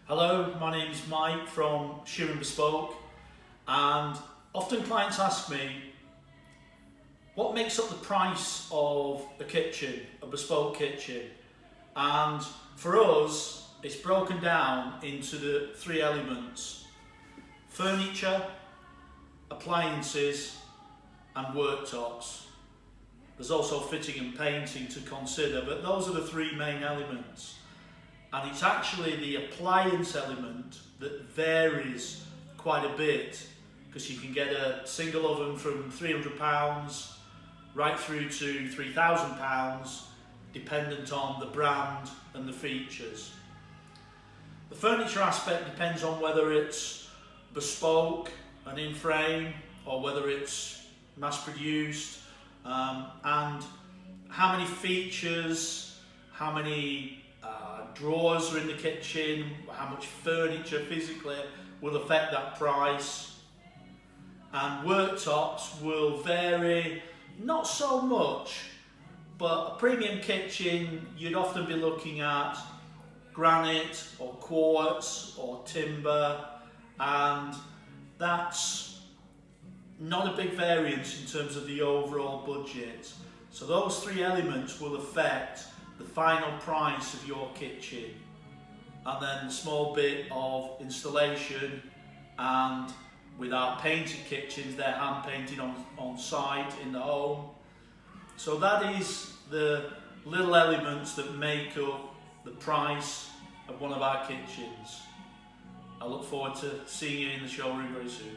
Hello, my name is Mike from Sheerin Bespoke, and often clients ask me what makes up the price of a kitchen, a bespoke kitchen. And for us, it's broken down into the three elements: furniture, appliances and worktops. There's also fitting and painting to consider, but those are the three main elements. And it's actually the appliance element that varies quite a bit, because you can get a single oven from £300 right through to £3,000 dependent on the brand and the features. The furniture aspect depends on whether it's bespoke and in frame or whether it's mass produced, and how many features, how many drawers are in the kitchen, how much furniture physically will affect that price. And worktops will vary, not so much, but a premium kitchen you'd often be looking at granite or quartz or timber, and that's not a big variance in terms of the overall budget. So those three elements will affect the final price of your kitchen, and then a small bit of installation. And with our painted kitchens, they're hand painted on site in the home. So that is the little elements that make up the price of one of our kitchens. I look forward to seeing you in the showroom very soon.